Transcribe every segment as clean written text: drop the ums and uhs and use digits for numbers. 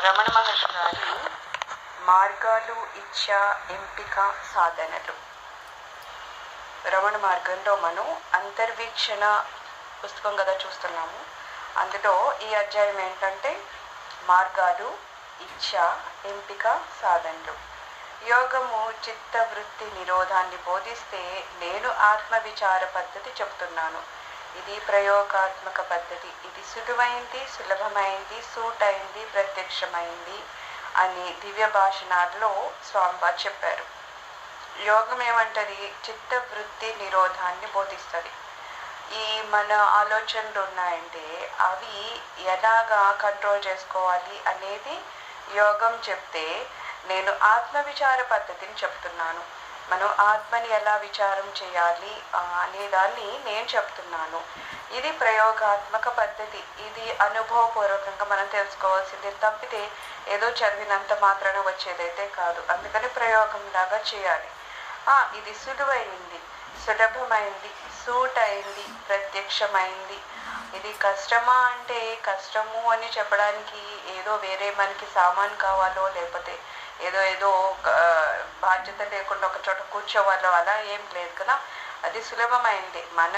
రమణ మహర్షి గారి మార్గాలు, ఇచ్ఛ, ఎంపిక, సాధనలు. రమణ మార్గంలో మనం అంతర్వీక్షణ పుస్తకం కదా చూస్తున్నాము. అందులో ఈ అధ్యాయం ఏంటంటే మార్గాలు, ఇచ్ఛ, ఎంపిక, సాధనలు. యోగము చిత్తవృత్తి నిరోధాన్ని బోధిస్తే నేను ఆత్మవిచార పద్ధతి చెబుతున్నాను. ఇది ప్రయోగాత్మక పద్ధతి. ఇది సులువైంది, సులభమైంది, సూట్ అయింది, ప్రత్యక్షమైంది అని దివ్య భాషణాల్లో స్వామివారు చెప్పారు. యోగం ఏమంటది? చిత్తవృత్తి నిరోధాన్ని బోధిస్తుంది. ఈ మన ఆలోచనలు ఉన్నాయంటే అవి ఎలాగా కంట్రోల్ చేసుకోవాలి అనేది యోగం చెప్తే, నేను ఆత్మవిచార పద్ధతిని చెప్తున్నాను. మనం ఆత్మని ఎలా విచారం చేయాలి అనే దాన్ని నేను చెప్తున్నాను. ఇది ప్రయోగాత్మక పద్ధతి. ఇది అనుభవపూర్వకంగా మనం తెలుసుకోవాల్సింది, తప్పితే ఏదో చదివినంత మాత్రాన వచ్చేదైతే కాదు. అందుకని ప్రయోగంలాగా చేయాలి. ఇది సులువైంది, సులభమైంది, సూట్ అయింది, ప్రత్యక్షమైంది. ఇది కష్టమా అంటే కష్టము అని చెప్పడానికి ఏదో వేరే మనకి సామాన్ కావాలో, లేకపోతే ఏదో బాధ్యత లేకుండా ఒక చోట కూర్చోవాలో అలా ఏం లేదు కదా. అది సులభమైంది, మన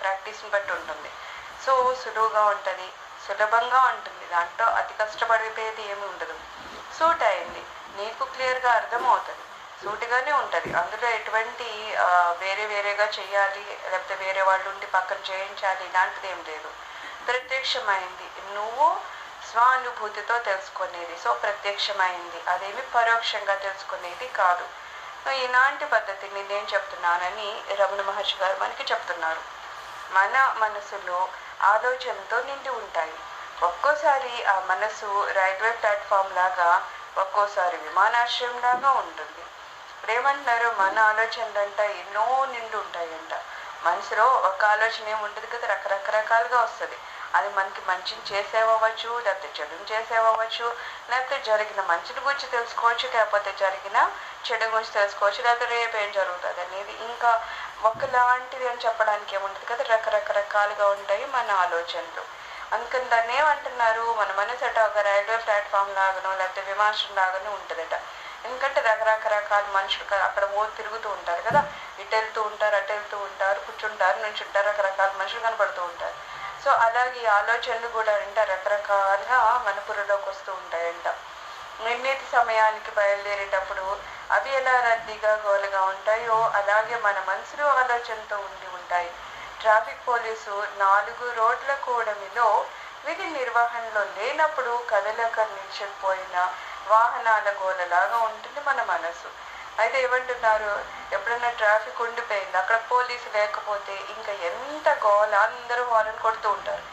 ప్రాక్టీస్ని బట్టి ఉంటుంది. సో సులువుగా ఉంటుంది, సులభంగా ఉంటుంది, దాంట్లో అతి కష్టపడిపోయేది ఏమి ఉండదు. సూట్ అయింది, నీకు క్లియర్గా అర్థమవుతుంది, సూటిగానే ఉంటుంది. అందులో ఎటువంటి వేరేగా చేయాలి, లేకపోతే వేరే వాళ్ళు ఉండి పక్కన చేయించాలి ఇలాంటిది ఏం లేదు. ప్రత్యక్షమైంది, నువ్వు స్వానుభూతితో తెలుసుకునేది. సో ప్రత్యక్షమైంది, అదేమి పరోక్షంగా తెలుసుకునేది కాదు. ఇలాంటి పద్ధతిని నేను చెప్తున్నానని రమణ మహర్షి గారు మనకి చెప్తున్నారు. మన మనసులో ఆలోచనతో నిండి ఉంటాయి. ఒక్కోసారి ఆ మనసు రైల్వే ప్లాట్ఫామ్ లాగా, ఒక్కోసారి విమానాశ్రయం లాగా ఉంటుంది. ఏమంటారు, మన ఆలోచనలంట ఎన్నో నిండి ఉంటాయంట. మనసులో ఒక ఆలోచన ఏమి ఉంటుంది కదా, రకరకాలుగా వస్తుంది. అది మనకి మంచిని చేసేవచ్చు, లేకపోతే చెడుని చేసేవచ్చు, లేకపోతే జరిగిన మంచిని గురించి తెలుసుకోవచ్చు, లేకపోతే జరిగిన చెడు గురించి తెలుసుకోవచ్చు, లేకపోతే రేపు ఏం జరుగుతుంది అనేది. ఇంకా ఒకలాంటిది అని చెప్పడానికి ఏముంటుంది కదా, రకరకాలుగా ఉంటాయి మన ఆలోచనలు. అందుకని దాన్ని ఏమంటున్నారు, మన మనసు అట ఒక రైల్వే ప్లాట్ఫామ్ లాగానో లేకపోతే విమానం లాగానో ఉంటుందట. ఎందుకంటే రకరకాల మనుషులు అక్కడ తిరుగుతూ ఉంటారు కదా, ఇటు వెళ్తూ ఉంటారు, అటు వెళ్తూ ఉంటారు, కూర్చుంటారు, నుంచుంటారు, రకరకాల మనుషులు కనపడుతూ ఉంటారు. సో అలాగే ఆలోచనలు కూడా రకరకాలుగా మన పురలోకి వస్తూ ఉంటాయంట. నిర్ణీత సమయానికి బయలుదేరేటప్పుడు అవి ఎలా రద్దీగా గోలుగా ఉంటాయో అలాగే మన మనసులో ఆలోచనతో ఉండి ఉంటాయి. ట్రాఫిక్ పోలీసు 4 రోడ్ల కూడమిలో విధి నిర్వహణలో లేనప్పుడు కదలక నిలిచిపోయిన వాహనాల గోలలాగా ఉంటుంది మన మనసు. అయితే ఏమంటున్నారు, ఎప్పుడైనా ట్రాఫిక్ ఉండిపోయింది, అక్కడ పోలీసు లేకపోతే ఇంకా ఎంత గోల, అందరూ హారన్ కొడుతూ ఉంటారు.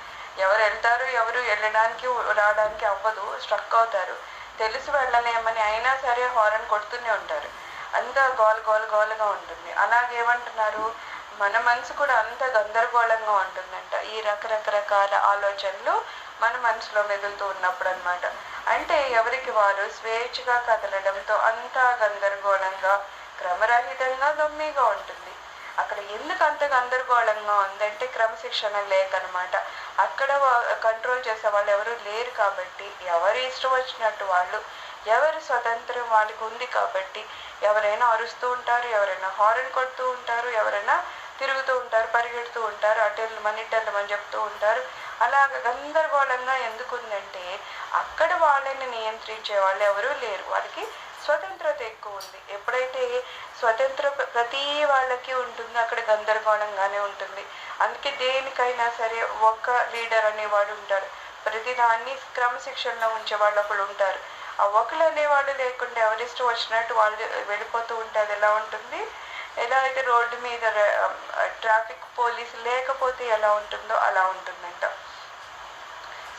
ఎవరు వెళ్తారు, ఎవరు వెళ్ళడానికి రావడానికి అవ్వదు, స్ట్రక్ అవుతారు. తెలిసి వెళ్ళలేమని అయినా సరే హారన్ కొడుతూనే ఉంటారు. అంత గోలగా ఉంటుంది. అలాగేమంటున్నారు, మన మనసు కూడా అంత గందరగోళంగా ఉంటుందంట. ఈ రకరకాల ఆలోచనలు మన మనసులో మెదులుతూ ఉన్నప్పుడు అన్నమాట. అంటే ఎవరికి వారు స్వేచ్ఛగా కదలడంతో అంతా గందరగోళంగా, క్రమరహితంగా, గమ్మిగా ఉంటుంది. అక్కడ ఎందుకు అంత గందరగోళంగా ఉందంటే క్రమశిక్షణ లేకనమాట. అక్కడ కంట్రోల్ చేసే వాళ్ళు ఎవరు లేరు కాబట్టి, ఎవరు ఇష్టం వచ్చినట్టు వాళ్ళు, ఎవరి స్వతంత్రం వాళ్ళకి ఉంది కాబట్టి ఎవరైనా అరుస్తూ ఉంటారు, ఎవరైనా హారన్ కొడుతూ ఉంటారు, ఎవరైనా తిరుగుతూ ఉంటారు, పరిగెడుతూ ఉంటారు, ఇటెళ్ళమని చెప్తూ ఉంటారు. అలాగ గందరగోళంగా ఎందుకుందంటే అక్కడ వాళ్ళని నియంత్రించే వాళ్ళు ఎవరూ లేరు. వాళ్ళకి స్వతంత్రత ఎక్కువ ఉంది. ఎప్పుడైతే స్వతంత్ర ప్రతి వాళ్ళకి ఉంటుందో అక్కడ గందరగోళంగానే ఉంటుంది. అందుకే దేనికైనా సరే ఒక లీడర్ అనేవాడు ఉంటాడు. ప్రతిదాన్ని క్రమశిక్షణలో ఉంచే వాళ్ళు ఒకళ్ళు ఉంటారు. ఆ ఒకళ్ళు అనేవాళ్ళు లేకుండా ఎవరిష్టం వచ్చినట్టు వాళ్ళు వెళ్ళిపోతూ ఉంటే అది ఎలా ఉంటుంది? ఎలా అయితే రోడ్డు మీద ట్రాఫిక్ పోలీసు లేకపోతే ఎలా ఉంటుందో అలా ఉంటుందంట.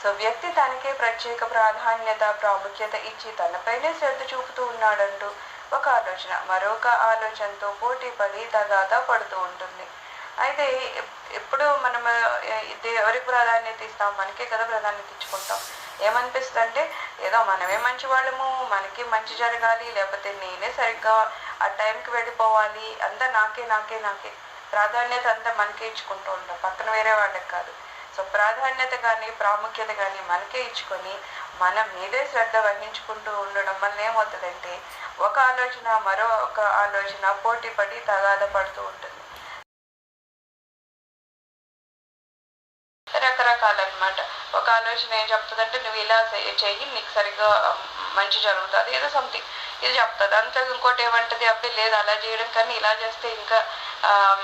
సో వ్యక్తి తనకే ప్రత్యేక ప్రాధాన్యత, ప్రాముఖ్యత ఇచ్చి తనపైనే శ్రద్ధ చూపుతూ ఉన్నాడంటూ ఒక ఆలోచన మరొక ఆలోచనతో పోటీ పడి తగాదా పడుతూ ఉంటుంది. అయితే ఎప్పుడు మనం ఎవరికి ప్రాధాన్యత ఇస్తాం? మనకే కదా ప్రాధాన్యత ఇచ్చుకుంటాం. ఏమనిపిస్తుంది అంటే ఏదో మనమే మంచి వాళ్ళము, మనకి మంచి జరగాలి, లేకపోతే నేనే సరిగ్గా ఆ టైంకి వెళ్ళిపోవాలి, అంతా నాకే ప్రాధాన్యత అంతా మనకే ఇచ్చుకుంటూ ఉంటాం, పక్కన వేరే వాళ్ళకి కాదు. సో ప్రాధాన్యత కానీ ప్రాముఖ్యత కానీ మనకే ఇచ్చుకొని మన మీదే శ్రద్ధ వహించుకుంటూ ఉండడం వల్ల ఏమవుతుందంటే ఒక ఆలోచన మరో ఒక ఆలోచన పోటీ పడి తగాద పడుతూ ఉంటుంది. రకరకాలన్నమాట. ఒక ఆలోచన ఏం చెప్తుందంటే నువ్వు ఇలా చెయ్యి నీకు సరిగ్గా మంచి జరుగుతుంది, ఏదో సంథింగ్ ఇది చెప్తుంది. అంతే ఇంకోటి ఏమంటది, అబ్బాయి లేదు అలా చేయడం కానీ ఇలా చేస్తే ఇంకా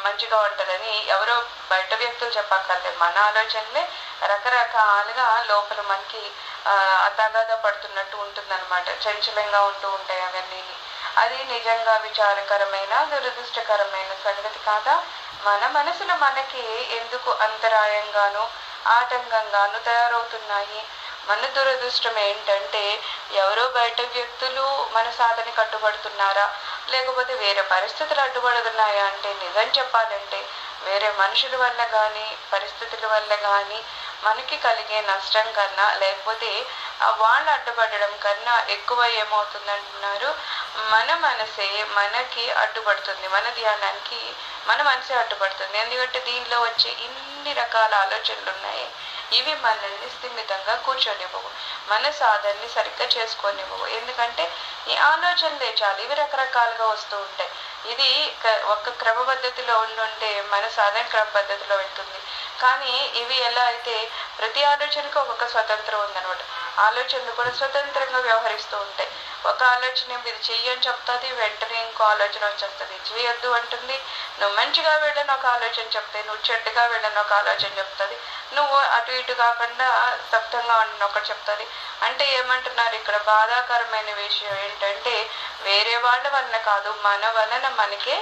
మంచిగా ఉంటుందని ఎవరో బయట వ్యక్తులు చెప్పక్కర్లేదు. మన ఆలోచనలే రకరకాలుగా లోపల మనకి తగాద పడుతున్నట్టు ఉంటుందన్నమాట. చంచలంగా ఉంటూ ఉంటాయి అవన్నీ. అది నిజంగా విచారకరమైన దురదృష్టకరమైన సంగతి కాదా? మన మనసులు మనకి ఎందుకు అంతరాయంగాను ఆటంకంగాను తయారవుతున్నాయి? మన దురదృష్టం ఏంటంటే ఎవరో బయట వ్యక్తులు మన సాధన కట్టుబడుతున్నారా, లేకపోతే వేరే పరిస్థితులు అడ్డుపడుతున్నాయా అంటే నిజం చెప్పాలంటే వేరే మనుషుల వల్ల కానీ పరిస్థితుల వల్ల కానీ మనకి కలిగే నష్టం కన్నా లేకపోతే వాళ్ళు అడ్డుపడడం కన్నా ఎక్కువ ఏమవుతుందంటున్నారు, మన మనసే మనకి అడ్డుపడుతుంది. మన ధ్యానానికి మన మనసే అడ్డుపడుతుంది. ఎందుకంటే దీనిలో వచ్చే ఇన్ని రకాల ఆలోచనలు ఉన్నాయి. ఇవి మనల్ని స్థిమితంగా కూర్చొనివ్వవు, మన సాధనని సరిగ్గా చేసుకోనివ్వవు. ఎందుకంటే ఈ ఆలోచనలే చాలు, ఇవి రకరకాలుగా వస్తూ ఉంటాయి. ఇది ఒక క్రమ పద్ధతిలో ఉండుంటే మన సాధన క్రమ పద్ధతిలో వెళ్తుంది. కానీ ఇవి ఎలా అయితే ప్రతి ఆలోచనకు ఒక్కొక్క స్వతంత్రం ఉందనమాట. ఆలోచనలు కూడా స్వతంత్రంగా వ్యవహరిస్తూ ఉంటాయి. ఒక ఆలోచన ఇది చెయ్యి అని చెప్తుంది, వెంటనే ఇంకో ఆలోచన వచ్చేస్తుంది చేయొద్దు అంటుంది. నువ్వు మంచిగా వెళ్ళని ఒక ఆలోచన చెప్తే నువ్వు చెడ్డగా వెళ్ళని ఒక ఆలోచన చెప్తుంది. నువ్వు అటు ఇటు కాకుండా స్తబ్దంగా ఉండని ఒకటి చెప్తుంది. అంటే ఏమంటున్నారు ఇక్కడ బాధాకరమైన విషయం ఏంటంటే వేరే వాళ్ళ వలన కాదు, మన వలన మనకే,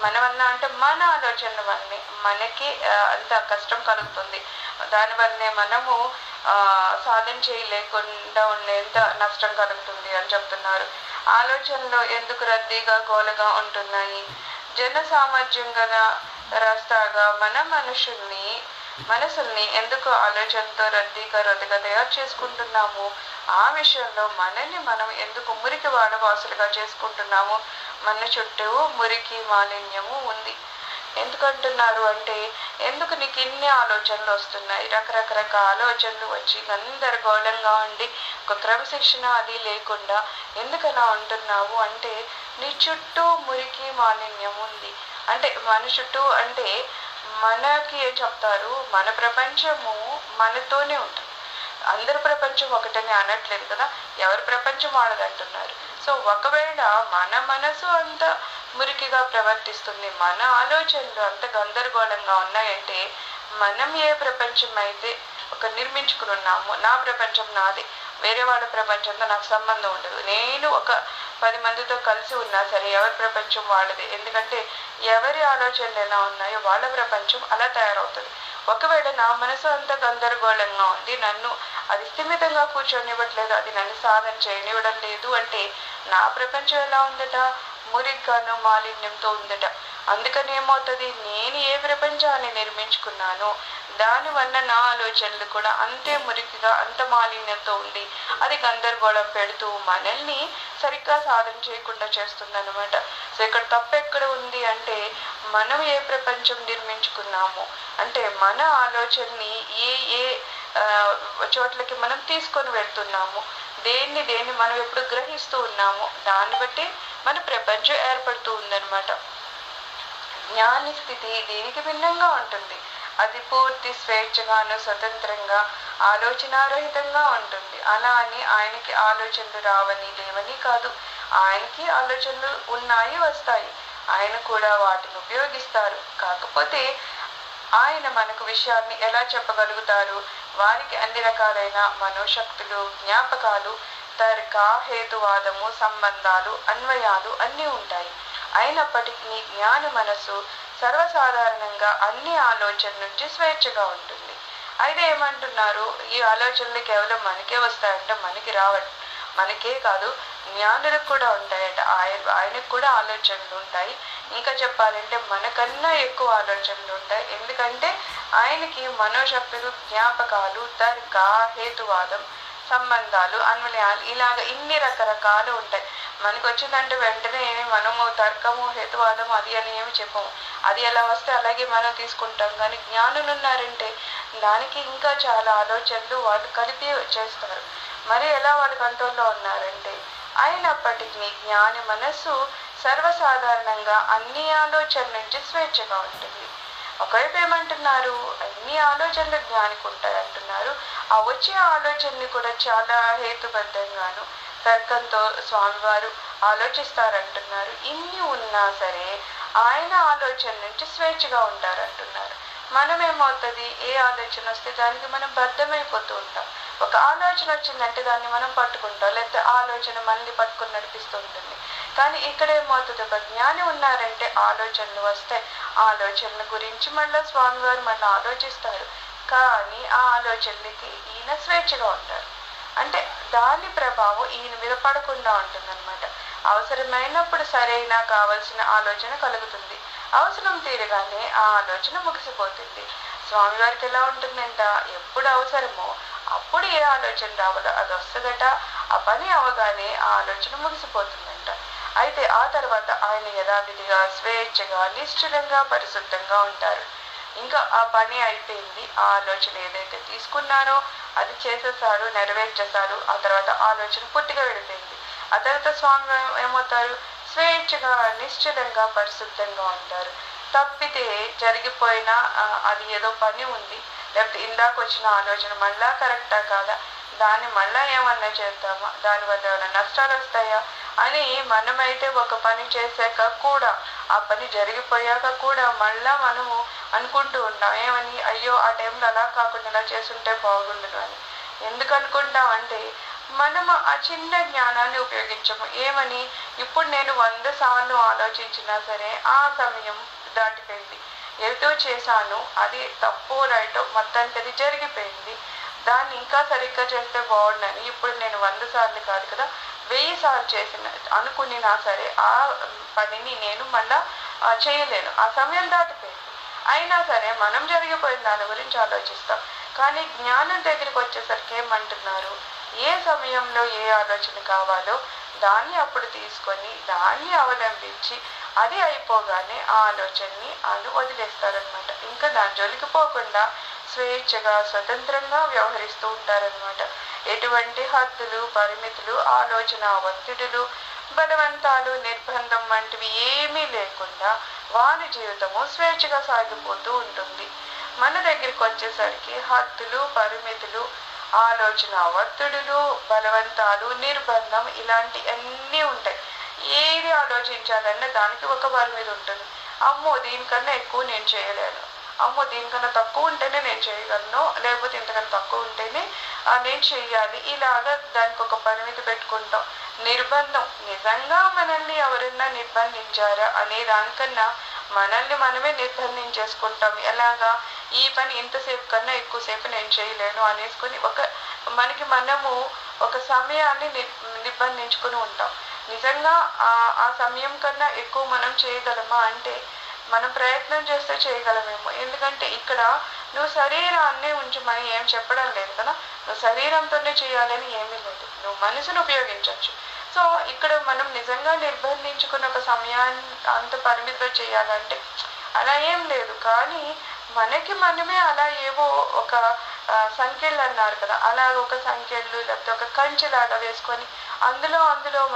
మన వలన అంటే మన ఆలోచనల వల్లనే మనకి అంత కష్టం కలుగుతుంది. దానివల్లనే మనము సాధన చేయలేకుండా ఉండేంత నష్టం కలుగుతుంది అని చెప్తున్నారు. ఆలోచనలు ఎందుకు రద్దీగా గోలగా ఉంటున్నాయి? జన సామర్థ్యం గల రస్తాగా మన మనసుల్ని ఎందుకు ఆలోచనతో రద్దీగా రద్దీగా తయారు చేసుకుంటున్నాము? ఆ విషయంలో మనల్ని మనం ఎందుకు మురికి వాడవాసులుగా చేసుకుంటున్నాము? మన చుట్టూ మురికి మాలిన్యము ఉంది. ఎందుకంటున్నారు అంటే ఎందుకు నీకు ఇన్ని ఆలోచనలు వస్తున్నాయి? రకరకాల ఆలోచనలు వచ్చి గందరగోళంగా ఉండి ఒక క్రమశిక్షణ అది లేకుండా ఎందుకు అలా ఉంటున్నావు అంటే నీ చుట్టూ మురికి మాలిన్యం ఉంది. అంటే మన చుట్టూ అంటే మనకి ఏం చెప్తారు, మన ప్రపంచము మనతోనే ఉంటుంది. అందరి ప్రపంచం ఒకటని అనట్లేదు కదా, ఎవరి ప్రపంచం వాళ్ళదంటున్నారు. సో ఒకవేళ మన మనసు అంత మురికిగా ప్రవర్తిస్తుంది, మన ఆలోచనలు అంత గందరగోళంగా ఉన్నాయంటే మనం ఏ ప్రపంచం అయితే ఒక నిర్మించుకుని ఉన్నాము, నా ప్రపంచం నాది, వేరే వాళ్ళ ప్రపంచంతో నాకు సంబంధం ఉండదు. నేను ఒక 10 మందితో కలిసి ఉన్నా సరే ఎవరి ప్రపంచం వాళ్ళది. ఎందుకంటే ఎవరి ఆలోచనలు ఎలా ఉన్నాయో వాళ్ళ ప్రపంచం అలా తయారవుతుంది. ఒకవేళ నా మనసు అంత గందరగోళంగా ఉంది, నన్ను అది స్థిమితంగా కూర్చొనివ్వట్లేదు, అది నన్ను సాధన చేయనివ్వడం లేదు అంటే నా ప్రపంచం ఎలా ఉందట, మురిగ్గాను మాలిన్యంతో ఉందట. అందుకని ఏమవుతుంది, నేను ఏ ప్రపంచాన్ని నిర్మించుకున్నానో దానివల్ల నా ఆలోచనలు కూడా అంతే మురికిగా అంత మాలిన్యంతో ఉండి అది గందరగోళం పెడుతూ మనల్ని సరిగ్గా సాధన చేయకుండా చేస్తుందన్నమాట. సో ఇక్కడ తప్పెక్కడ ఉంది అంటే మనం ఏ ప్రపంచం నిర్మించుకున్నాము అంటే మన ఆలోచనని ఏ ఏ చోట్లకి మనం తీసుకొని వెళ్తున్నాము, దేన్ని మనం ఎప్పుడు గ్రహిస్తూ ఉన్నాము, దాన్ని బట్టి మన ప్రపంచం ఏర్పడుతూ ఉందన్నమాట. జ్ఞాని స్థితి దీనికి భిన్నంగా ఉంటుంది. అది పూర్తి స్వేచ్ఛగాను స్వతంత్రంగా ఆలోచనారహితంగా ఉంటుంది. అలా అని ఆయనకి ఆలోచనలు రావని లేవని కాదు, ఆయనకి ఆలోచనలు ఉన్నాయి, వస్తాయి, ఆయన కూడా వాటిని ఉపయోగిస్తారు. కాకపోతే ఆయన మనకు విషయాన్ని ఎలా చెప్పగలుగుతారు? వారికి అన్ని రకాలైన మనోశక్తులు, జ్ఞాపకాలు, తర్క, హేతువాదము, సంబంధాలు, అన్వయాలు అన్నీ ఉంటాయి. అయినప్పటికీ జ్ఞాన మనసు సర్వసాధారణంగా అన్ని ఆలోచన నుంచి స్వేచ్ఛగా ఉంటుంది. అయితే ఏమంటున్నారు, ఈ ఆలోచనలు కేవలం మనకే వస్తాయంటే మనకి రావడం, మనకే కాదు జ్ఞానులకు కూడా ఉంటాయట. ఆయనకు కూడా ఆలోచనలు ఉంటాయి. ఇంకా చెప్పాలంటే మనకన్నా ఎక్కువ ఆలోచనలు ఉంటాయి. ఎందుకంటే ఆయనకి మనోశక్తులు, జ్ఞాపకాలు, తర్క, హేతువాదం, సంబంధాలు, అన్వయాలు ఇలాగ ఇన్ని రకరకాలు ఉంటాయి. మనకు వచ్చిందంటే వెంటనే మనము తర్కము, హేతువాదం అది అని ఏమి చెప్పము. అది ఎలా వస్తే అలాగే మనం తీసుకుంటాం. కానీ జ్ఞానులు ఉన్నారంటే దానికి ఇంకా చాలా ఆలోచనలు వాళ్ళు కలిపి చేస్తారు. మరి ఎలా వాళ్ళు కంట్రోల్లో ఉన్నారంటే, అయినప్పటికీ జ్ఞాని మనస్సు సర్వసాధారణంగా అన్ని ఆలోచనల నుంచి స్వేచ్ఛగా ఉంటుంది. ఒకవైపు ఏమంటున్నారు, అన్ని ఆలోచనలు జ్ఞానికి ఉంటాయి అంటున్నారు. ఆ వచ్చే ఆలోచనని కూడా చాలా హేతుబద్ధంగాను తర్కంతో స్వామివారు ఆలోచిస్తారంటున్నారు. ఇన్ని ఉన్నా సరే ఆయన ఆలోచన నుంచి స్వేచ్ఛగా ఉంటారంటున్నారు. మనం ఏమవుతుంది, ఏ ఆలోచన వస్తే దానికి మనం బద్ధమైపోతూ ఉంటాం. ఒక ఆలోచన వచ్చిందంటే దాన్ని మనం పట్టుకుంటాం, లేకపోతే ఆలోచన మళ్ళీ పట్టుకుని నడిపిస్తూ ఉంటుంది. కానీ ఇక్కడ ఏమవుతుంది, ఒక జ్ఞాని ఉన్నారంటే ఆలోచనలు వస్తాయి, ఆలోచనల గురించి మళ్ళీ స్వామివారు మళ్ళీ ఆలోచిస్తారు. కానీ ఆ ఆలోచనలకి ఈయన స్వేచ్ఛగా ఉంటారు. అంటే దాని ప్రభావం ఈయన మీద పడకుండా ఉంటుందన్నమాట. అవసరమైనప్పుడు సరైన కావలసిన ఆలోచన కలుగుతుంది, అవసరం తీరగానే ఆ ఆలోచన ముగిసిపోతుంది. స్వామివారికి ఎలా ఉంటుందంట, ఎప్పుడు అవసరమో అప్పుడు ఏ ఆలోచన రావాలో అది వస్తుందట. ఆ పని అవగానే ఆ ఆలోచన ముగిసిపోతుందంట. అయితే ఆ తర్వాత ఆయన యథావిధిగా స్వేచ్ఛగా నిశ్చలంగా పరిశుద్ధంగా ఉంటారు. ఇంకా ఆ పని అయిపోయింది, ఆ ఆలోచన ఏదైతే తీసుకున్నారో అది చేసేసారు, నెరవేర్చేశారు. ఆ తర్వాత ఆలోచన పూర్తిగా వెళ్ళిపోయింది. ఆ తర్వాత స్వామి ఏమవుతారు, స్వేచ్ఛగా నిశ్చలంగా పరిశుద్ధంగా ఉంటారు. తప్పితే జరిగిపోయినా అది ఏదో పని ఉంది, లేకపోతే ఇందాక వచ్చిన ఆలోచన మళ్ళా కరెక్టా కాదా, దాన్ని మళ్ళా ఏమన్నా చేద్దామా, దానివల్ల ఏమైనా నష్టాలు వస్తాయా అని మనమైతే ఒక పని చేశాక కూడా, ఆ పని జరిగిపోయాక కూడా మళ్ళా మనము అనుకుంటూ ఉంటాం. ఏమని, అయ్యో ఆ టైంలో అలా కాకుండా ఇలా చేస్తుంటే బాగుండదు అని. ఎందుకు అనుకుంటాం అంటే, మనము ఆ చిన్న జ్ఞానాన్ని ఉపయోగించము. ఏమని, ఇప్పుడు నేను 100 సార్లు ఆలోచించినా సరే ఆ సమయం దాటిపోయింది, ఏదో చేశాను, అది తప్పు రైటో మొత్తానికి అది జరిగిపోయింది, దాన్ని ఇంకా సరిగ్గా చేస్తే బాగుండని ఇప్పుడు నేను 100 సార్లు కాదు కదా 1000 సార్లు చేసిన అనుకున్నా సరే ఆ పనిని నేను మళ్ళా చేయలేను, ఆ సమయం దాటిపోయింది. అయినా సరే మనం జరిగిపోయిన దాని గురించి ఆలోచిస్తాం. కానీ జ్ఞానం దగ్గరికి వచ్చేసరికి ఏమంటున్నారు, ఏ సమయంలో ఏ ఆలోచన కావాలో దాన్ని అప్పుడు తీసుకొని దాన్ని అవలంబించి అది అయిపోగానే ఆ ఆలోచనని వాళ్ళు వదిలేస్తారనమాట. ఇంకా దాని జోలికి పోకుండా స్వేచ్ఛగా స్వతంత్రంగా వ్యవహరిస్తూ ఉంటారనమాట. ఎటువంటి హద్దులు పరిమితులు ఆలోచన ఒత్తిడులు బలవంతాలు నిర్బంధం వంటివి ఏమీ లేకుండా వారి జీవితము స్వేచ్ఛగా సాగిపోతూ ఉంటుంది. మన దగ్గరికి వచ్చేసరికి హద్దులు పరిమితులు ఆలోచన ఒత్తిడులు బలవంతాలు నిర్బంధం ఇలాంటి అన్నీ ఉంటాయి. ఏది ఆలోచించాలన్నా దానికి ఒక పరిమితి ఉంటుంది. అమ్మో దీనికన్నా ఎక్కువ నేను చేయలేను, అమ్మో దీనికన్నా తక్కువ ఉంటేనే నేను చేయగలను, లేకపోతే ఇంతకన్నా తక్కువ ఉంటేనే నేను చెయ్యాలి, ఇలాగా దానికి ఒక పరిమితి పెట్టుకుంటాం. నిర్బంధం, నిజంగా మనల్ని ఎవరైనా నిర్బంధించారా అనే దానికన్నా మనల్ని మనమే నిర్బంధించేసుకుంటాం. ఎలాగా, ఈ పని ఇంతసేపు కన్నా ఎక్కువసేపు నేను చేయలేను అనేసుకొని మనకి మనము ఒక సమయాన్ని నిర్బంధించుకుని ఉంటాం. నిజంగా ఆ సమయం కన్నా ఎక్కువ మనం చేయగలమా అంటే మనం ప్రయత్నం చేస్తే చేయగలమేమో. ఎందుకంటే ఇక్కడ నువ్వు శరీరాన్ని ఉంచమని ఏం చెప్పడం లేదు కదా, నువ్వు శరీరంతోనే చేయాలని ఏమీ లేదు, నువ్వు మనసును ఉపయోగించవచ్చు. సో ఇక్కడ మనం నిజంగా నిర్బంధించుకున్న ఒక సమయాన్ని అంత పరిమితిలో చేయాలంటే అలా ఏం లేదు. కానీ మనకి మనమే అలా ఏవో ఒక సంఖ్యలు అన్నారు కదా, అలా ఒక సంఖ్యలు లేకపోతే ఒక కంచెలాగా వేసుకొని అందులో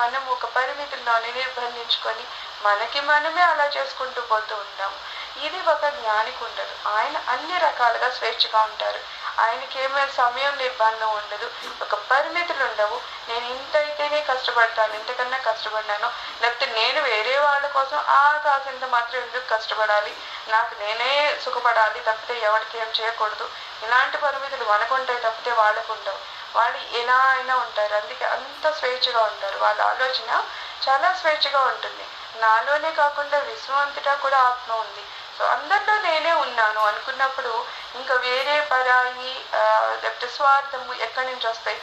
మనం ఒక పరిమితుల్లోనే నిర్బంధించుకొని మనకి మనమే అలా చేసుకుంటూ పోతూ ఉంటాము. ఇది ఒక జ్ఞానికి ఉండదు. ఆయన అన్ని రకాలుగా స్వేచ్ఛగా ఉంటారు. ఆయనకి ఏమైనా సమయం నిర్బంధం ఉండదు, ఒక పరిమితులు ఉండవు. నేను ఇంత అయితేనే కష్టపడతాను, ఇంతకన్నా కష్టపడ్డాను, లేకపోతే నేను వేరే వాళ్ళ కోసం కాసింత మాత్రం ఎందుకు కష్టపడాలి, నాకు నేనే సుఖపడాలి తప్పితే ఎవరికి ఏం చేయకూడదు, ఇలాంటి పరిమితులు మనకు ఉంటాయి తప్పితే వాళ్ళకు ఉండవు. వాళ్ళు ఎలా అయినా ఉంటారు, అందుకే అంత స్వేచ్ఛగా ఉంటారు. వాళ్ళ ఆలోచన చాలా స్వేచ్ఛగా ఉంటుంది. నాలోనే కాకుండా విశ్వమంతటా కూడా ఆత్మ ఉంది, సో అందరిలో నేనే ఉన్నాను అనుకున్నప్పుడు ఇంకా వేరే పరాయి లేకపోతే స్వార్థము ఎక్కడి నుంచి వస్తాయి,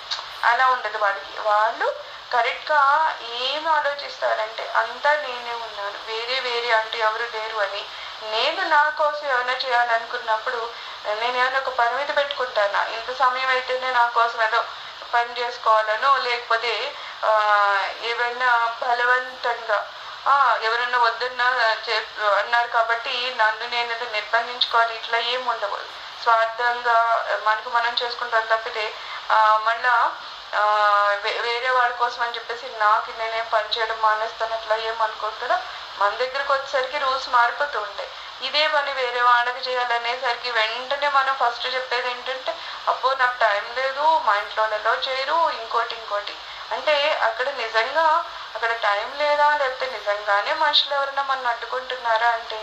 అలా ఉండదు వాళ్ళకి. వాళ్ళు కరెక్ట్గా ఏం ఆలోచిస్తారంటే అంతా నేనే ఉన్నాను, వేరే అంటూ ఎవరు లేరు అని. నేను నా కోసం ఏమైనా చేయాలనుకున్నప్పుడు నేను ఏమైనా ఒక పరిమితి పెట్టుకుంటానా, ఇంత సమయం అయితేనే నా కోసం ఏదో పని చేసుకోవాలనో, లేకపోతే ఏమైనా బలవంతంగా ఎవరన్నా వద్దన్నా అన్నారు కాబట్టి నన్ను నేను ఏదో నిర్బంధించుకోవాలి, ఇట్లా ఏం ఉండవు. స్వార్థంగా మనకు మనం చేసుకుంటాం తప్పితే మళ్ళా వేరే వాళ్ళ కోసం అని చెప్పేసి నాకు నేనేం పని చేయడం మానేస్తాను అట్లా ఏమనుకోరు కదా. మన దగ్గరకు వచ్చేసరికి రూల్స్ మారిపోతూ ఉంటాయి. ఇదే పని వేరే వాళ్ళకి చేయాలనేసరికి వెంటనే మనం ఫస్ట్ చెప్పేది ఏంటంటే అబ్బో నాకు టైం లేదు, మా ఇంట్లో ఎలా చేయరు, ఇంకోటి అంటే అక్కడ నిజంగా అక్కడ టైం లేదా, లేకపోతే నిజంగానే మనుషులు ఎవరైనా మనం అడ్డుకుంటున్నారా అంటే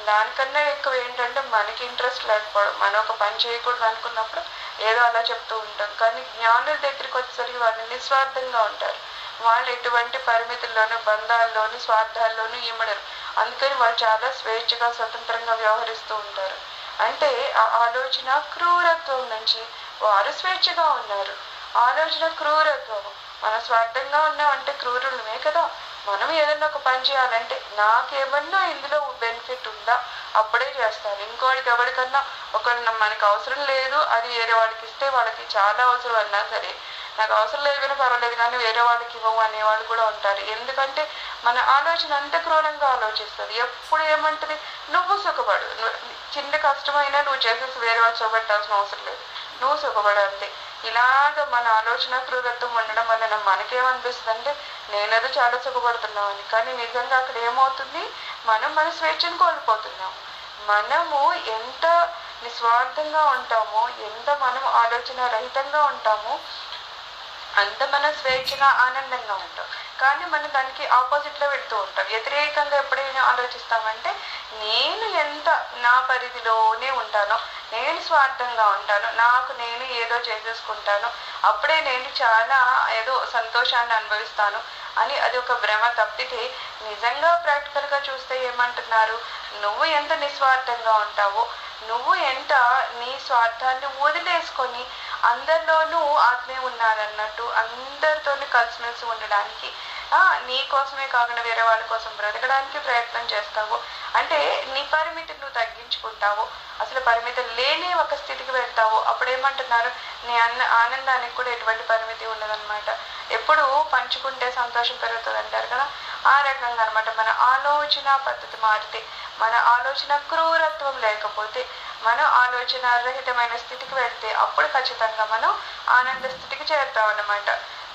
దానికన్నా ఎక్కువ ఏంటంటే మనకి ఇంట్రెస్ట్ లేకపోవడం. మనం ఒక పని చేయకూడదు అనుకున్నప్పుడు ఏదో అలా చెప్తూ ఉంటాం. కానీ జ్ఞానుల దగ్గరికి వచ్చేసరికి వాళ్ళు నిస్వార్థంగా ఉంటారు. వాళ్ళు ఎటువంటి పరిమితుల్లోనూ బంధాల్లోనూ స్వార్థాల్లోనూ ఇమ్మడరు. అందుకని వాళ్ళు చాలా స్వేచ్ఛగా స్వతంత్రంగా వ్యవహరిస్తూ ఉంటారు. అంటే ఆ ఆలోచన క్రూరత్వం నుంచి వారు స్వేచ్ఛగా ఉన్నారు. ఆలోచన క్రూరత్వం, మన స్వార్థంగా ఉన్నామంటే క్రూరులమే కదా. మనం ఏదన్నా ఒక పని చేయాలంటే నాకేమన్నా ఇందులో బెనిఫిట్ ఉందా అప్పుడే చేస్తారు. ఇంకోటికి ఎవరికన్నా ఒకళ్ళు మనకు అవసరం లేదు, అది వేరే వాళ్ళకి ఇస్తే వాళ్ళకి చాలా అవసరం అన్నా సరే నాకు అవసరం లేదు కానీ పర్వాలేదు కానీ వేరే వాళ్ళకి ఇవ్వము అనేవాళ్ళు కూడా ఉంటారు. ఎందుకంటే మన ఆలోచన అంత క్రూరంగా ఆలోచిస్తుంది. ఎప్పుడు ఏమంటుంది, నువ్వు సుఖపడు, చిన్న కష్టమైనా నువ్వు చేసేసి వేరే వాళ్ళు సుఖపెట్టాల్సిన అవసరం లేదు, నువ్వు సుఖపడు అంతే. ఇలాగ మన ఆలోచన క్రూరత్వం ఉండడం వలన మనకేమనిపిస్తుంది అంటే నేనేదో చాలా సుఖపడుతున్నామని. కానీ నిజంగా అక్కడ ఏమవుతుంది, మనం మన స్వేచ్ఛను కోల్పోతున్నాము. మనము ఎంత నిస్వార్థంగా ఉంటామో, ఎంత మనం ఆలోచన రహితంగా ఉంటామో అంత మనం స్వేచ్ఛగా ఆనందంగా ఉంటాం. కానీ మనం దానికి ఆపోజిట్లో వెళ్తూ ఉంటాం. వ్యతిరేకంగా ఎప్పుడైనా ఆలోచిస్తామంటే నేను ఎంత నా పరిధిలోనే ఉంటానో, నేను స్వార్థంగా ఉంటాను, నాకు నేను ఏదో చేసేసుకుంటాను, అప్పుడే నేను చాలా ఏదో సంతోషాన్ని అనుభవిస్తాను అని అది ఒక భ్రమ తప్పితే నిజంగా ప్రాక్టికల్గా చూస్తే ఏమంటున్నారు, నువ్వు ఎంత నిస్వార్థంగా ఉంటావో, నువ్వు ఎంత నీ స్వార్థాన్ని వదిలేసుకొని అందరిలోనూ ఆత్మే ఉన్నారన్నట్టు అందరితోని కలిసిమెలిసి ఉండడానికి, నీ కోసమే కాకుండా వేరే వాళ్ళ కోసం బ్రతకడానికి ప్రయత్నం చేస్తావు. అంటే నీ పరిమితిని నువ్వు తగ్గించుకుంటావు, అసలు పరిమితి లేని ఒక స్థితికి వెళ్తావు. అప్పుడేమంటున్నారు, నీ ఆనందానికి కూడా ఎటువంటి పరిమితి ఉండదన్నమాట. ఎప్పుడు పంచుకుంటే సంతోషం పెరుగుతుంది అంటారు కదా, ఆ రకంగా అనమాట. మన ఆలోచన పద్ధతి మారితే, మన ఆలోచన క్రూరత్వం లేకపోతే, మనం ఆలోచన రహితమైన స్థితికి వెళ్తే అప్పుడు ఖచ్చితంగా మనం ఆనంద స్థితికి చేరుతాం అన్నమాట.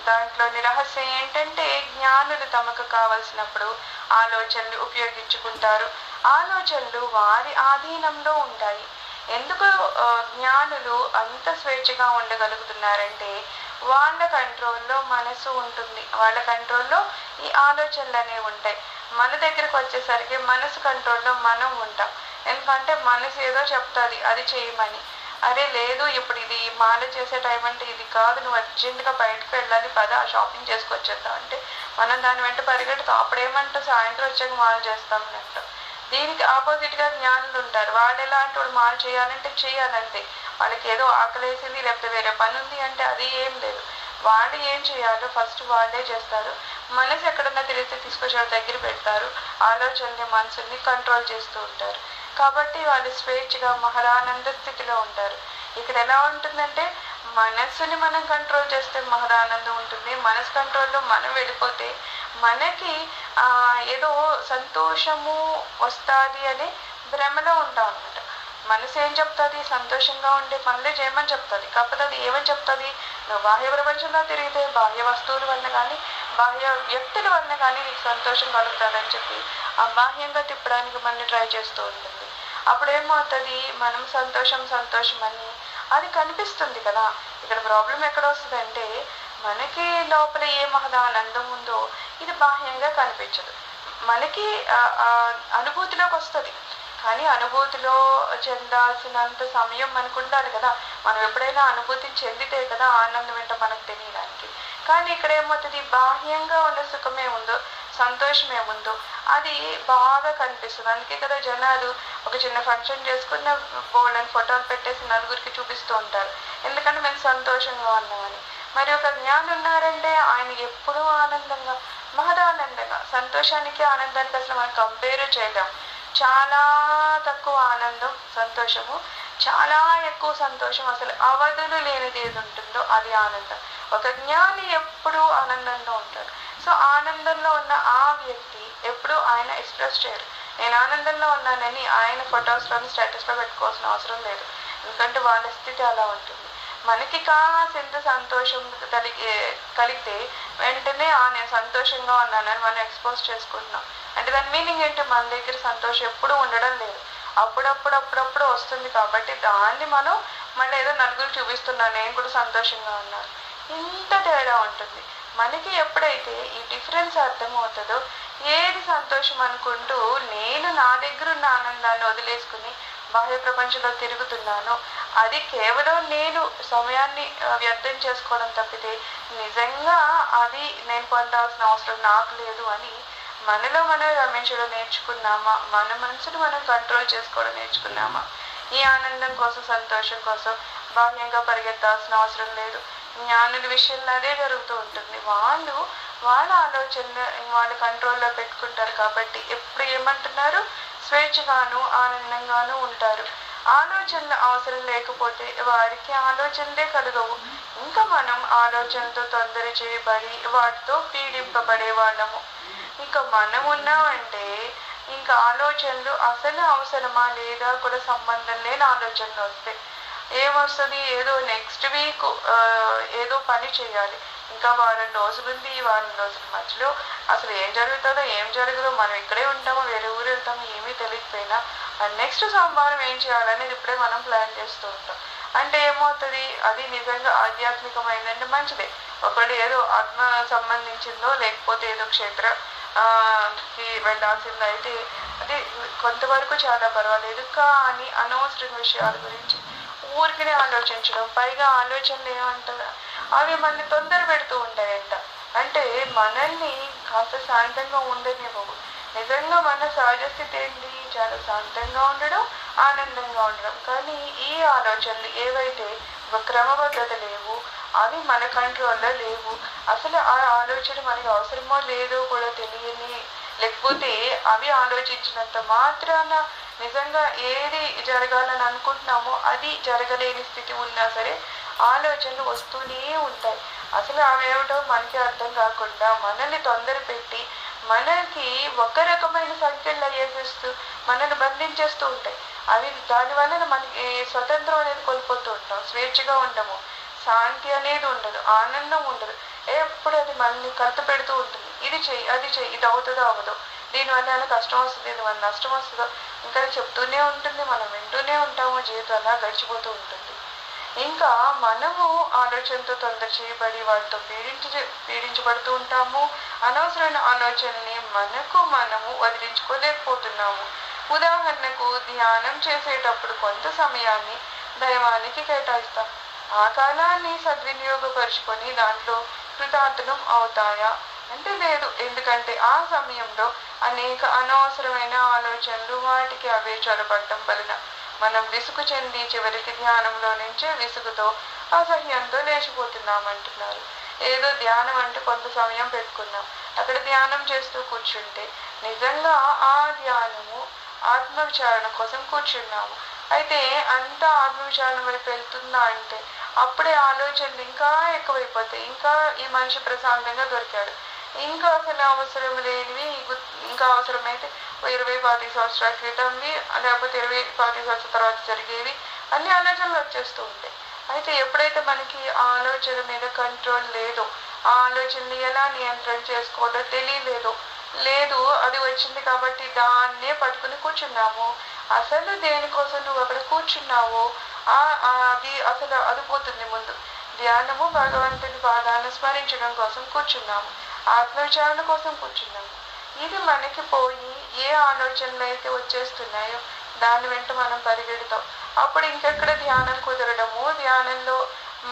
దాంట్లోని రహస్యం ఏంటంటే జ్ఞానులు తమకు కావలసినప్పుడు ఆలోచనలు ఉపయోగించుకుంటారు. ఆలోచనలు వారి ఆధీనంలో ఉంటాయి. ఎందుకు జ్ఞానులు అంత స్వేచ్ఛగా ఉండగలుగుతున్నారంటే వాళ్ళ కంట్రోల్లో మనసు ఉంటుంది, వాళ్ళ కంట్రోల్లో ఈ ఆలోచనలు అనేవి ఉంటాయి. మన దగ్గరకు వచ్చేసరికి మనసు కంట్రోల్లో మనం ఉంటాం. ఎందుకంటే మనసు ఏదో చెప్తుంది అది చేయమని, అరే లేదు ఇప్పుడు ఇది మాల చేసే టైం అంటే ఇది కాదు, నువ్వు అర్జెంట్గా బయటకు వెళ్ళాలి పద షాపింగ్ చేసుకొచ్చేద్దాం అంటే మనం దాని వెంట పరిగెడతాం. అప్పుడేమంటాం, సాయంత్రం వచ్చాక మాల చేస్తామని అంటాం. దీనికి ఆపోజిట్గా జ్ఞానులు ఉంటారు. వాళ్ళు ఎలా అంటే వాళ్ళు మాల చేయాలంటే చేయాలంటే, వాళ్ళకి ఏదో ఆకలేసింది లేకపోతే వేరే పని ఉంది అంటే అది ఏం లేదు, వాళ్ళు ఏం చేయాలో ఫస్ట్ వాళ్ళే చేస్తారు. మనసు ఎక్కడన్నా తిరిగితే తీసుకొచ్చి వాళ్ళ దగ్గర పెడతారు, ఆలోచనని మనసుని కంట్రోల్ చేస్తూ ఉంటారు. కాబట్టి వాళ్ళు స్వేచ్ఛగా మహదానంద స్థితిలో ఉంటారు. ఇక్కడ ఎలా ఉంటుందంటే మనస్సుని మనం కంట్రోల్ చేస్తే మహదానందం ఉంటుంది, మనసు కంట్రోల్లో మనం వెళ్ళిపోతే మనకి ఏదో సంతోషము వస్తుంది అనే భ్రమలో ఉంటాం అనమాట. మనసు ఏం చెప్తుంది, సంతోషంగా ఉండే పనులే చేయమని చెప్తుంది. కాకపోతే అది ఏమని చెప్తుంది, నువ్వు బాహ్య ప్రపంచంలో తిరిగితే బాహ్య వస్తువుల వల్ల కానీ బాహ్య వ్యక్తుల వల్ల కానీ నీకు సంతోషం కలుగుతుందని చెప్పి ఆ బాహ్యంగా తిప్పడానికి మనం ట్రై చేస్తూ ఉంటుంది. అప్పుడేమవుతుంది, మనం సంతోషం అని అది కనిపిస్తుంది కదా. ఇక్కడ ప్రాబ్లం ఎక్కడ వస్తుందంటే మనకి లోపల ఏ మహదానందం ఉందో ఇది బాహ్యంగా కనిపించదు, మనకి అనుభూతిలోకి వస్తుంది. కానీ అనుభూతిలో చెందాల్సినంత సమయం మనకు ఉండాలి కదా. మనం ఎప్పుడైనా అనుభూతిని చెందితే కదా ఆనందం ఏంటో మనకు తెలియడానికి. కానీ ఇక్కడ ఏమవుతుంది, బాహ్యంగా ఉన్న సుఖమే ఉందో సంతోషం ఏముందో అది బాగా కనిపిస్తుంది. అందుకే కదా జనాలు ఒక చిన్న ఫంక్షన్ చేసుకున్న బోల్డెన్ ఫోటోలు పెట్టేసి నలుగురికి చూపిస్తూ ఉంటారు, ఎందుకంటే మేము సంతోషంగా ఉన్నామని. మరి ఒక జ్ఞాని ఉన్నారంటే ఆయన ఎప్పుడూ ఆనందంగా మహదానందంగా, సంతోషానికి ఆనందానికి అసలు మనం కంపేర్ చేయలేం. చాలా తక్కువ ఆనందం సంతోషము, చాలా ఎక్కువ సంతోషం, అసలు అవధులు లేనిది ఏది ఉంటుందో అది ఆనందం. ఒక జ్ఞాని ఎప్పుడూ ఆనందంలో ఉంటాడు. సో ఆనందంలో ఉన్న ఆ వ్యక్తి ఎప్పుడు ఆయన ఎక్స్ప్రెస్ చేయరు. నేను ఆనందంలో ఉన్నానని ఆయన ఫొటోస్లోని స్టేటస్లో పెట్టుకోవాల్సిన అవసరం లేదు. ఎందుకంటే వాళ్ళ స్థితి అలా ఉంటుంది. మనకి కాసింత సంతోషం కలిగితే వెంటనే నేను సంతోషంగా ఉన్నానని మనం ఎక్స్పోజ్ చేసుకుంటున్నాం. అంటే దాని మీనింగ్ ఏంటి? మన దగ్గర సంతోషం ఎప్పుడూ ఉండడం లేదు, అప్పుడప్పుడు వస్తుంది. కాబట్టి దాన్ని మనం మళ్ళీ ఏదో నలుగురు చూపిస్తున్నాను, నేను కూడా సంతోషంగా ఉన్నాను. ఇంత తేడా ఉంటుంది. మనకి ఎప్పుడైతే ఈ డిఫరెన్స్ అర్థమవుతుందో, ఏది సంతోషం అనుకుంటూ నేను నా దగ్గర ఉన్న ఆనందాన్ని వదిలేసుకుని బాహ్య ప్రపంచంలో తిరుగుతున్నాను, అది కేవలం నేను సమయాన్ని వ్యర్థం చేసుకోవడం తప్పితే నిజంగా అది నేను పొందాల్సిన అవసరం నాకు లేదు అని మనలో మనం గమనించడం నేర్చుకున్నామా? మన మనసును మనం కంట్రోల్ చేసుకోవడం నేర్చుకున్నామా? ఈ ఆనందం కోసం, సంతోషం కోసం బాహ్యంగా పరిగెత్తాల్సిన అవసరం లేదు. జ్ఞానుల విషయంలో అదే జరుగుతూ ఉంటుంది. వాళ్ళ ఆలోచనలు వాళ్ళ కంట్రోల్లో పెట్టుకుంటారు. కాబట్టి ఎప్పుడు ఏమంటున్నారు? స్వేచ్ఛగాను ఆనందంగాను ఉంటారు. ఆలోచనలు అవసరం లేకపోతే వారికి ఆలోచనలే కలగవు. ఇంకా మనం ఆలోచనలతో తొందర చేయబడి వాటితో పీడింపబడే వాళ్ళము. ఇంకా మనం ఉన్నామంటే ఇంకా ఆలోచనలు అసలు అవసరమా లేదా కూడా సంబంధం లేని ఆలోచనలు వస్తాయి. ఏమొస్తుంది? ఏదో నెక్స్ట్ వీక్ ఏదో పని చేయాలి, ఇంకా వారం రోజులు ఉంది, ఈ వారం రోజుల మధ్యలో అసలు ఏం జరుగుతుందో ఏం జరగదో, మనం ఇక్కడే ఉంటామో వేరే ఊరు వెళ్తామో ఏమీ తెలియకపోయినా నెక్స్ట్ సోమవారం ఏం చేయాలనేది ఇప్పుడే మనం ప్లాన్ చేస్తూ ఉంటాం. అంటే ఏమవుతుంది? అది నిజంగా ఆధ్యాత్మికమైందంటే మంచిదే. ఒకటి ఏదో ఆత్మ సంబంధించిందో లేకపోతే ఏదో క్షేత్ర కి వెళ్ళాల్సిందో అయితే అది కొంతవరకు చాలా పర్వాలేదు. కానీ అనవసర విషయాల గురించి ఊరికినే ఆలోచించడం, పైగా ఆలోచనలు ఏమంటారు, అవి మనల్ని తొందర పెడుతూ ఉంటాయంట. అంటే మనల్ని కాస్త శాంతంగా ఉండనివ్వవు. నిజంగా మన సహజ స్థితి ఏంటి? చాలా శాంతంగా ఉండడం, ఆనందంగా ఉండడం. కానీ ఈ ఆలోచనలు ఏవైతే క్రమబద్ధత లేవు, అవి మన కంట్రోల్లో లేవు. అసలు ఆ ఆలోచన మనకి అవసరమో లేదో కూడా తెలియని, లేకపోతే అవి ఆలోచించినంత మాత్రాన నిజంగా ఏది జరగాలని అనుకుంటున్నామో అది జరగలేని స్థితి ఉన్నా సరే ఆలోచనలు వస్తూనే ఉంటాయి. అసలు అవేమిటో మనకి అర్థం కాకుండా మనల్ని తొందర పెట్టి మనకి ఒక రకమైన సంఖ్యలు అయ్యేసేస్తూ మనల్ని బంధించేస్తూ ఉంటాయి. అవి దానివల్ల మనకి స్వతంత్రం అనేది కోల్పోతూ ఉంటాం, స్వేచ్ఛగా ఉండము, శాంతి అనేది ఉండదు, ఆనందం ఉండదు. ఎప్పుడు అది మనల్ని కలుత పెడుతూ ఉంటుంది. ఇది చెయ్యి, అది చెయ్యి, ఇది అవుతుందో అవ్వదో, దీనివల్ల ఏమైనా కష్టం వస్తుంది, ఇది మన నష్టం వస్తుందో, ఇంకా చెప్తూనే ఉంటుంది. మనం వింటూనే ఉంటాము, జీవితం అలా గడిచిపోతూ ఉంటుంది. ఇంకా మనము ఆలోచనతో తొందర చేయబడి వాటితో పీడించబడుతూ ఉంటాము. అనవసరమైన ఆలోచనల్ని మనము వదిలించుకోలేకపోతున్నాము. ఉదాహరణకు ధ్యానం చేసేటప్పుడు కొంత సమయాన్ని దైవానికి కేటాయిస్తాం. ఆ కాలాన్ని సద్వినియోగపరుచుకొని దాంట్లో కృతార్థనం అవుతాయా అంటే లేదు. ఎందుకంటే ఆ సమయంలో అనేక అనవసరమైన ఆలోచనలు వాటికి అవే చొరబడటం వలన మనం విసుగు చెంది చివరికి ధ్యానంలో నుంచే విసుగుతో అసహ్యంతో లేచిపోతున్నామంటున్నారు. ఏదో ధ్యానం అంటే కొంత సమయం పెట్టుకున్నాం, అక్కడ ధ్యానం చేస్తూ కూర్చుంటే నిజంగా ఆ ధ్యానము ఆత్మవిచారణ కోసం కూర్చున్నాము. అయితే అంత ఆత్మవిచారణ వైపు వెళ్తుందా అంటే అప్పుడే ఆలోచనలు ఇంకా ఎక్కువైపోతాయి. ఇంకా ఈ మనిషి ప్రశాంతంగా దొరికాడు, ఇంకా అసలు అవసరం లేనివి, ఇంకా అవసరమైతే 20-25 సంవత్సరాల క్రితంవి లేకపోతే 20-25 సంవత్సరాల తర్వాత జరిగేవి అన్ని ఆలోచనలు వచ్చేస్తూ ఉంటాయి. అయితే ఎప్పుడైతే మనకి ఆ ఆలోచన మీద కంట్రోల్ లేదో, ఆ ఆలోచనని ఎలా నియంత్రణ చేసుకోవాలో తెలియలేదో, లేదు అది వచ్చింది కాబట్టి దాన్నే పట్టుకుని కూర్చున్నాము. అసలు దేనికోసం నువ్వు అక్కడ కూర్చున్నావో అది అసలు అది పోతుంది. ముందు ధ్యానము భగవంతుని పాదాలను స్మరించడం కోసం కూర్చున్నాము, ఆత్మవిచారణ కోసం కూర్చున్నాము. ఇది మనకి పోయి ఏ ఆలోచనలు అయితే వచ్చేస్తున్నాయో దాని వెంట మనం పరిగెడతాం. అప్పుడు ఇంకెక్కడ ధ్యానం కుదరడము, ధ్యానంలో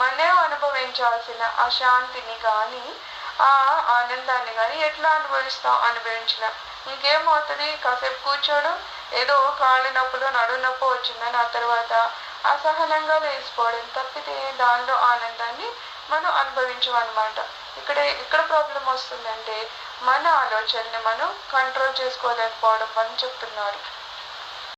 మనం అనుభవించాల్సిన ఆ శాంతిని కానీ ఆ ఆనందాన్ని కానీ ఎట్లా అనుభవించిన ఇంకేమవుతుంది? కాసేపు కూర్చోవడం, ఏదో కాళ్ళు నొప్పులు నడు నొప్పి వచ్చిందని ఆ తర్వాత అసహనంగా లేచిపోవడం తప్పితే దానిలో ఆనందాన్ని మనం అనుభవించమన్నమాట. ఇక్కడ ప్రాబ్లం వస్తుందంటే మన ఆలోచనని మనం కంట్రోల్ చేసుకోలేకపోవడం అని చెప్తున్నారు.